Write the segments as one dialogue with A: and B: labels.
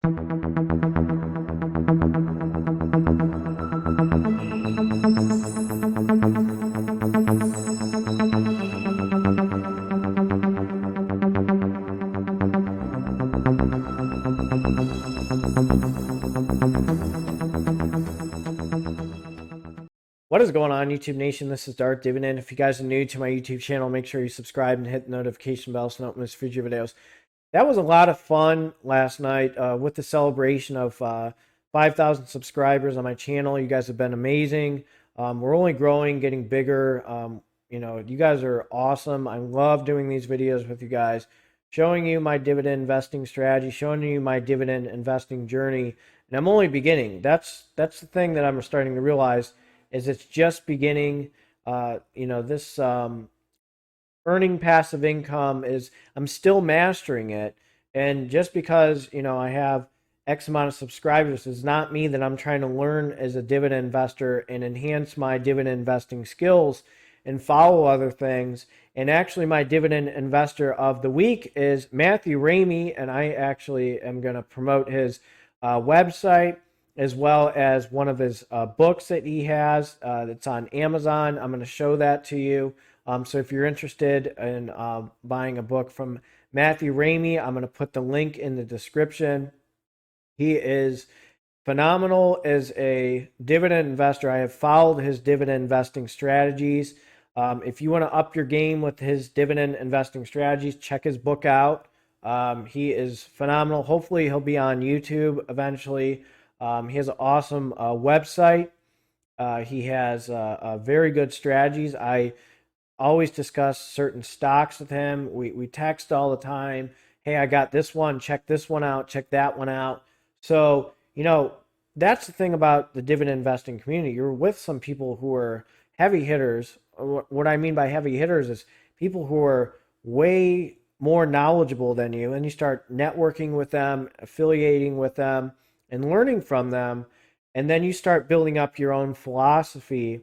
A: What is going on, YouTube Nation? This is Darth Dividend. If you guys are new to my YouTube channel, make sure you subscribe and hit the notification bell so you don't miss future videos. That was a lot of fun last night with the celebration of 5,000 subscribers on my channel. You guys have been amazing. We're only growing, getting bigger. You know, you guys are awesome. I love doing these videos with you guys, showing you my dividend investing strategy, showing you my dividend investing journey. And I'm only beginning. That's the thing that I'm starting to realize, is it's just beginning. You know, this earning passive income is, I'm still mastering it. And just because, you know, I have X amount of subscribers does not mean that I'm trying to learn as a dividend investor and enhance my dividend investing skills and follow other things. And actually, my dividend investor of the week is Matthew Ramey, and I actually am going to promote his website, as well as one of his books that he has that's on Amazon. I'm going to show that to you. So if you're interested in buying a book from Matthew Ramey, I'm going to put the link in the description. He is phenomenal as a dividend investor. I have followed his dividend investing strategies. If you want to up your game with his dividend investing strategies, check his book out. He is phenomenal. Hopefully he'll be on YouTube eventually. He has an awesome website. He has very good strategies. I always discuss certain stocks with him. We text all the time. Hey, I got this one. Check this one out. Check that one out. So, you know, that's the thing about the dividend investing community. You're with some people who are heavy hitters. What I mean by heavy hitters is people who are way more knowledgeable than you, and you start networking with them, affiliating with them, and learning from them, and then you start building up your own philosophy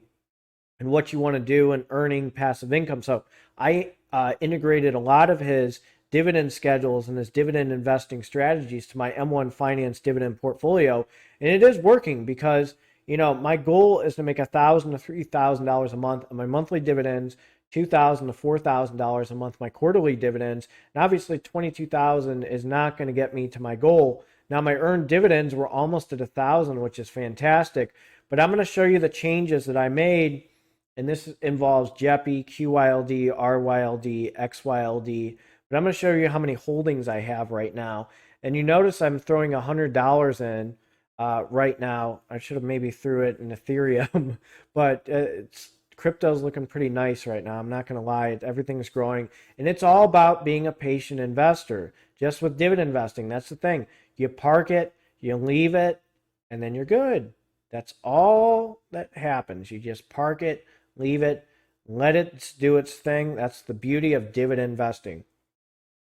A: and what you want to do and earning passive income. So I integrated a lot of his dividend schedules and his dividend investing strategies to my M1 Finance dividend portfolio, and it is working because, you know, my goal is to make $1,000 to $3,000 a month on my monthly dividends, $2,000 to $4,000 a month my quarterly dividends, and obviously $22,000 is not going to get me to my goal. Now, my earned dividends were almost at 1,000, which is fantastic. But I'm going to show you the changes that I made, and this involves JEPI, QYLD, RYLD, XYLD. But I'm going to show you how many holdings I have right now. And you notice I'm throwing $100 in right now. I should have maybe threw it in Ethereum, but crypto's looking pretty nice right now. I'm not going to lie. Everything's growing. And it's all about being a patient investor. Just with dividend investing, that's the thing. You park it, you leave it, and then you're good. That's all that happens. You just park it, leave it, let it do its thing. That's the beauty of dividend investing.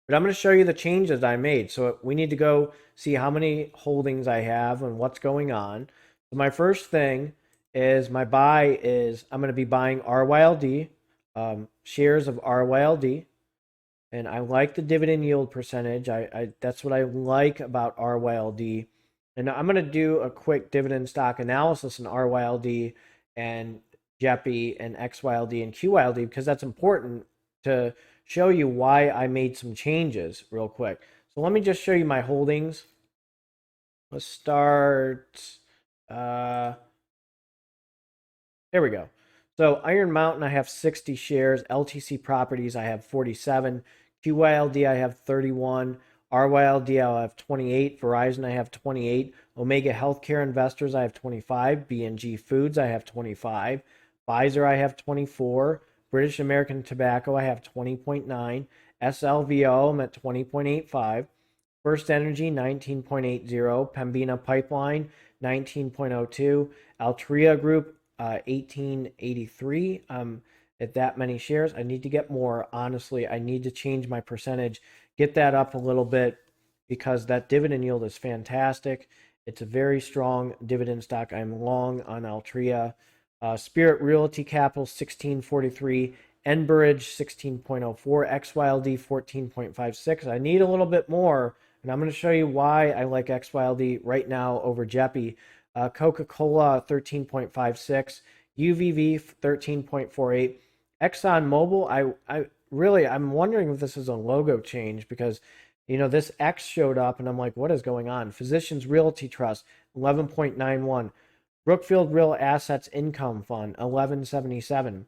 A: But I'm going to show you the changes I made. So we need to go see how many holdings I have and what's going on. So my first thing is my buy is I'm going to be buying RYLD, shares of RYLD. And I like the dividend yield percentage. That's what I like about RYLD. And I'm going to do a quick dividend stock analysis in RYLD and JEPI and XYLD and QYLD because that's important to show you why I made some changes real quick. So let me just show you my holdings. Let's start. There we go. So Iron Mountain, I have 60 shares. LTC Properties, I have 47. QYLD, I have 31. RYLD, I have 28. Verizon, I have 28. Omega Healthcare Investors, I have 25. B&G Foods, I have 25. Pfizer, I have 24. British American Tobacco, I have 20.9. SLVO, I'm at 20.85. First Energy, 19.80. Pembina Pipeline, 19.02. Altria Group, 1883. At that many shares. I need to get more. Honestly, I need to change my percentage, get that up a little bit because that dividend yield is fantastic. It's a very strong dividend stock. I'm long on Altria. Spirit Realty Capital, 1643. Enbridge, 16.04. XYLD, 14.56. I need a little bit more And I'm going to show you why I like XYLD right now over JEPI. Coca-Cola 13.56, UVV 13.48, ExxonMobil. I'm wondering if this is a logo change because this X showed up and I'm like, what is going on? Physicians Realty Trust 11.91, Brookfield Real Assets Income Fund 1177.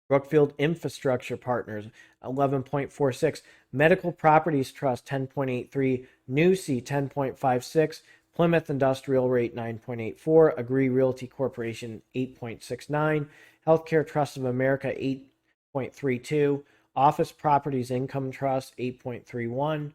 A: Brookfield Infrastructure Partners, 11.46. Medical Properties Trust, 10.83. NUSI, 10.56. Plymouth Industrial Rate, 9.84. Agree Realty Corporation, 8.69. Healthcare Trust of America, 8.32. Office Properties Income Trust, 8.31.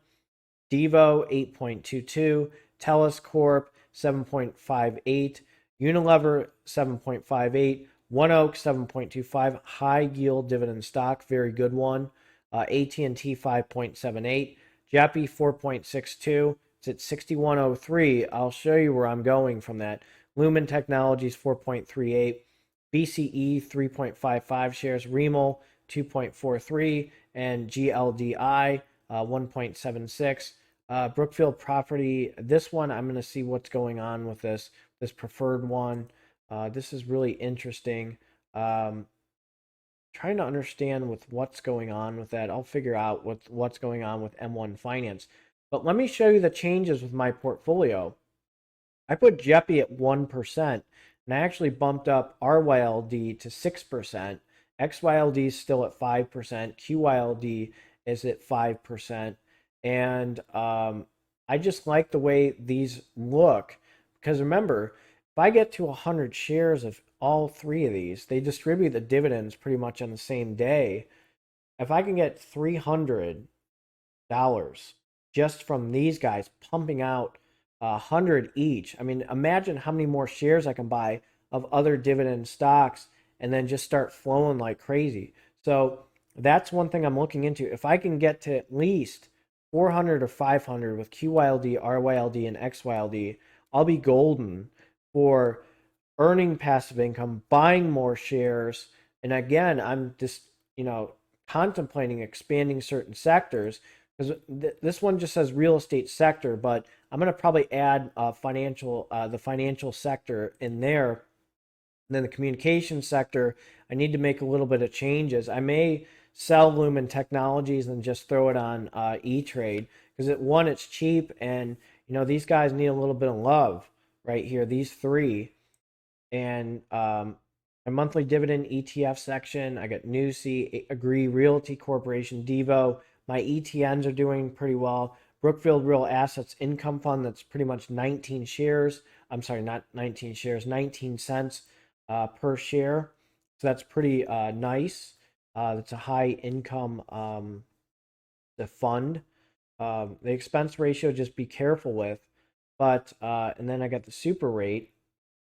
A: DIVO, 8.22. TELUS Corp, 7.58. Unilever, 7.58. One Oak 7.25, high yield dividend stock, very good one. AT&T 5.78, JEPI 4.62. It's at 6103. I'll show you where I'm going from that. Lumen Technologies 4.38, BCE 3.55 shares, REML 2.43, and GLDI 1.76. Brookfield Property. This one I'm going to see what's going on with this preferred one. This is really interesting. Trying to understand with what's going on with that. I'll figure out what's going on with M1 Finance. But let me show you the changes with my portfolio. I put JEPI at 1%, and I actually bumped up RYLD to 6%. XYLD is still at 5%. QYLD is at 5%. And I just like the way these look because remember, if I get to 100 shares of all three of these, they distribute the dividends pretty much on the same day. If I can get $300 just from these guys pumping out 100 each, I mean, imagine how many more shares I can buy of other dividend stocks and then just start flowing like crazy. So that's one thing I'm looking into. If I can get to at least 400 or 500 with QYLD, RYLD, and XYLD, I'll be golden for earning passive income, buying more shares. And again, I'm just, contemplating expanding certain sectors because this one just says real estate sector, but I'm going to probably add the financial sector in there. And then the communication sector, I need to make a little bit of changes. I may sell Lumen Technologies and just throw it on E-Trade because it's cheap and these guys need a little bit of love right here, these three. And a monthly dividend ETF section, I got NUSI, Agree Realty Corporation, DIVO. My ETNs are doing pretty well. Brookfield Real Assets Income Fund, that's pretty much 19 shares. I'm sorry, not 19 shares, 19 cents per share. So that's pretty nice. That's a high income the fund. The expense ratio, just be careful with. But and then I got the super rate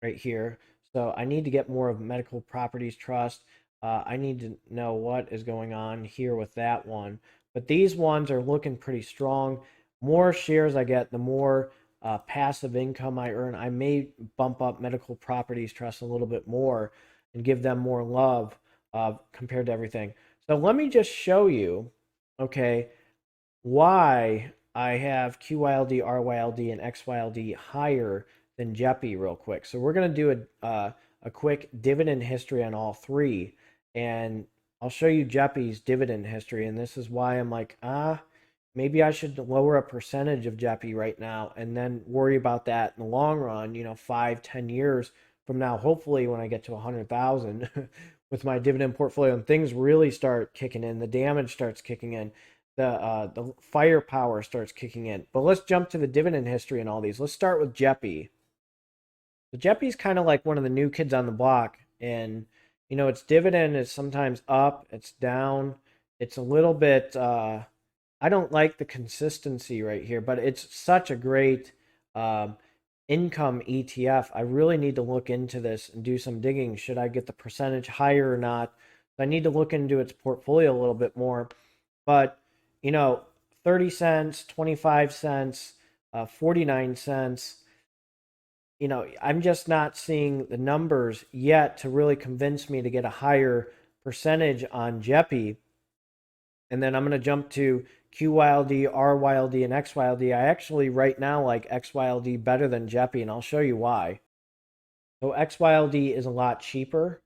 A: right here. So I need to get more of Medical Properties Trust. I need to know what is going on here with that one. But these ones are looking pretty strong. More shares I get, the more passive income I earn. I may bump up Medical Properties Trust a little bit more and give them more love compared to everything. So let me just show you, okay, why I have QYLD, RYLD, and XYLD higher than JEPI real quick. So we're going to do a quick dividend history on all three. And I'll show you JEPI's dividend history. And this is why I'm like, maybe I should lower a percentage of JEPI right now and then worry about that in the long run, 5-10 years from now, hopefully when I get to 100,000 with my dividend portfolio and things really start kicking in, the damage starts kicking in, the firepower starts kicking in. But let's jump to the dividend history and all these. Let's start with JEPI. The JEPI is kind of like one of the new kids on the block, and its dividend is sometimes up, it's down, it's a little bit. I don't like the consistency right here, but it's such a great income ETF. I really need to look into this and do some digging. Should I get the percentage higher or not? I need to look into its portfolio a little bit more. But 30 cents, 25 cents, 49 cents. I'm just not seeing the numbers yet to really convince me to get a higher percentage on JEPI. And then I'm going to jump to QYLD, RYLD, and XYLD. I actually right now like XYLD better than JEPI, and I'll show you why. So XYLD is a lot cheaper.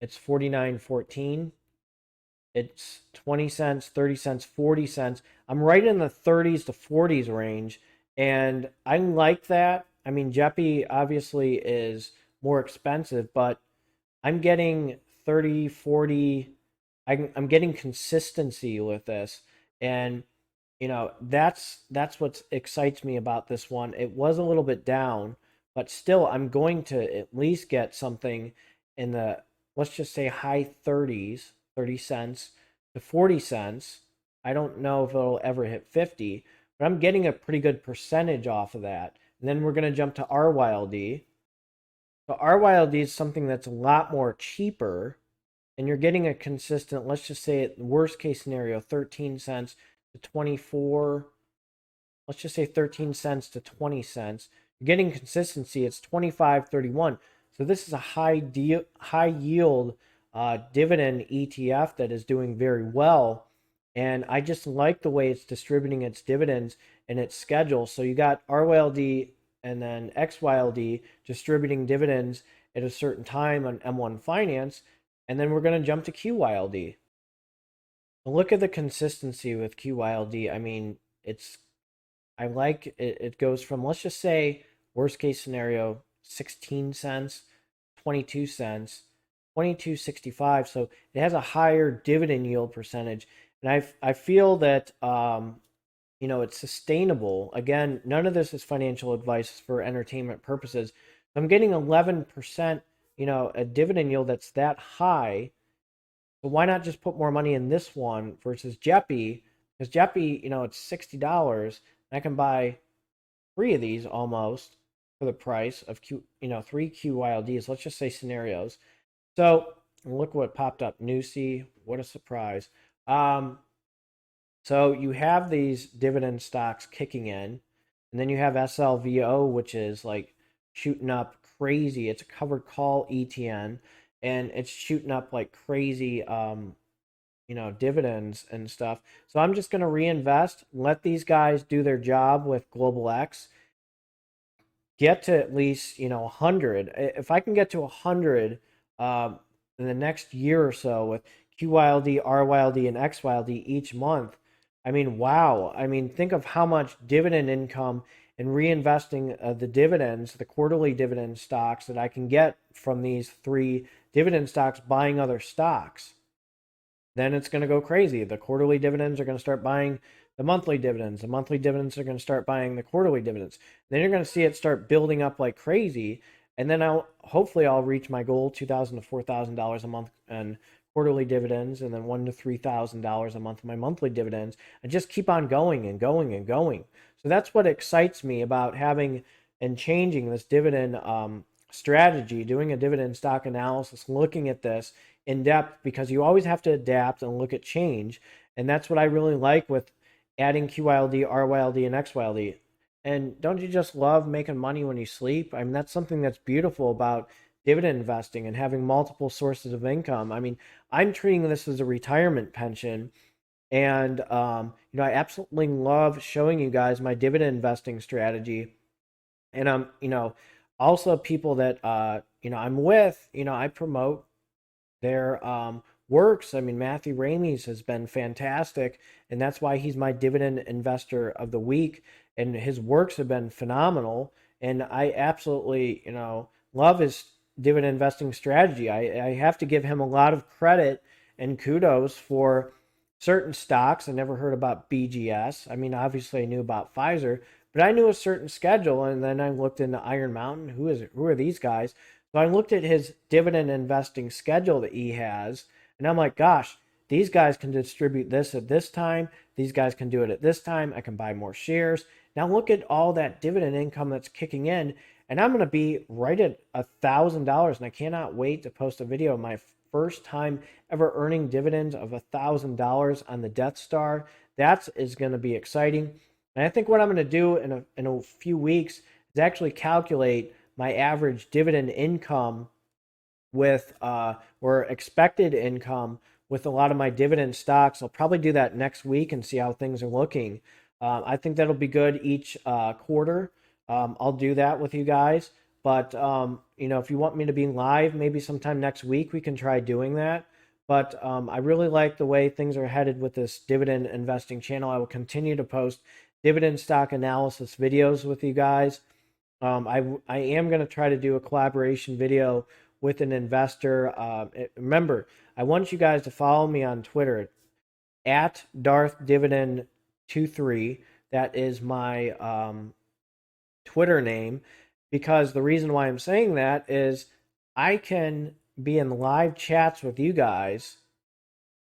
A: It's 49.14. It's 20 cents, 30 cents, 40 cents. I'm right in the 30s to 40s range, and I like that. I mean, JEPI obviously is more expensive, but I'm getting 30, 40. I'm getting consistency with this, and that's what excites me about this one. It was a little bit down, but still I'm going to at least get something in the, let's just say, high 30s, 30 cents to 40 cents. I don't know if it'll ever hit 50, but I'm getting a pretty good percentage off of that. And then we're going to jump to RYLD. So RYLD is something that's a lot more cheaper, and you're getting a consistent, let's just say at worst case scenario, 13 cents to 24, let's just say 13 cents to 20 cents. You're getting consistency. It's 25.31. So this is a high yield dividend ETF that is doing very well. And I just like the way it's distributing its dividends and its schedule. So you got RYLD and then XYLD distributing dividends at a certain time on M1 Finance. And then we're going to jump to QYLD. Look at the consistency with QYLD. I mean, I like it. It goes from, let's just say, worst case scenario, 16 cents, 22 cents, 22.65. So it has a higher dividend yield percentage. And I feel that, it's sustainable. Again, none of this is financial advice for entertainment purposes. I'm getting 11%, a dividend yield that's that high. So why not just put more money in this one versus JEPI? Because JEPI, it's $60. And I can buy 3 of these almost for the price of 3 QYLDs. Let's just say scenarios. So look what popped up. Newsy, what a surprise. So you have these dividend stocks kicking in, and then you have SLVO, which is like shooting up crazy. It's a covered call ETN, and it's shooting up like crazy, dividends and stuff. So I'm just going to reinvest, let these guys do their job with GlobalX, get to at least 100. If I can get to 100 in the next year or so with QYLD, RYLD, and XYLD each month, I mean, wow. I mean, think of how much dividend income and reinvesting the dividends, the quarterly dividend stocks that I can get from these 3 dividend stocks buying other stocks. Then it's going to go crazy. The quarterly dividends are going to start buying the monthly dividends. The monthly dividends are going to start buying the quarterly dividends. Then you're going to see it start building up like crazy. And then hopefully I'll reach my goal, $2,000 to $4,000 a month and quarterly dividends, and then $1,000 to $3,000 a month of my monthly dividends, and just keep on going and going and going. So that's what excites me about having and changing this dividend strategy, doing a dividend stock analysis, looking at this in depth, because you always have to adapt and look at change. And that's what I really like with adding QYLD, RYLD, and XYLD. And don't you just love making money when you sleep? I mean, that's something that's beautiful about dividend investing and having multiple sources of income. I mean, I'm treating this as a retirement pension. And, I absolutely love showing you guys my dividend investing strategy. And also people that, I'm with, I promote their works. I mean, Matthew Ramey's has been fantastic, and that's why he's my dividend investor of the week. And his works have been phenomenal. And I absolutely, love his dividend investing strategy. I have to give him a lot of credit and kudos for certain stocks. I never heard about BGS. I mean, obviously I knew about Pfizer, but I knew a certain schedule. And then I looked into Iron Mountain. Who are these guys? So I looked at his dividend investing schedule that he has, and I'm like, gosh, these guys can distribute this at this time. These guys can do it at this time. I can buy more shares. Now look at all that dividend income that's kicking in, and I'm going to be right at $1,000, and I cannot wait to post a video of my first time ever earning dividends of $1,000 on the Death Star. That is going to be exciting. And I think what I'm going to do in a few weeks is actually calculate my average dividend income with or expected income with a lot of my dividend stocks. I'll probably do that next week and see how things are looking. I think that'll be good each quarter. I'll do that with you guys. But, if you want me to be live, maybe sometime next week, we can try doing that. But I really like the way things are headed with this dividend investing channel. I will continue to post dividend stock analysis videos with you guys. I am going to try to do a collaboration video with an investor. Remember, I want you guys to follow me on Twitter at Darth Dividend 23. That is my Twitter name, because the reason why I'm saying that is I can be in live chats with you guys,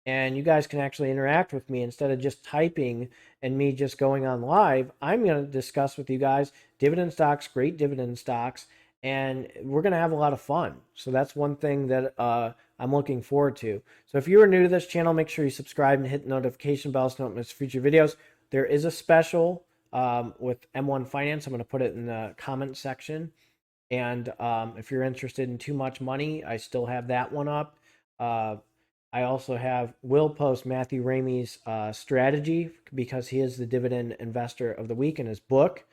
A: and you guys can actually interact with me instead of just typing and me just going on live. I'm going to discuss with you guys dividend stocks, great dividend stocks, and we're going to have a lot of fun. So that's one thing that I'm looking forward to. So if you are new to this channel, make sure you subscribe and hit the notification bell so you don't miss future videos. There is a special with M1 Finance. I'm going to put it in the comment section. And if you're interested in too much money, I still have that one up. I also will post Matthew Ramey's strategy, because he is the dividend investor of the week in his book.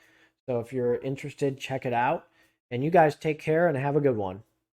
A: So if you're interested, check it out. And you guys take care and have a good one.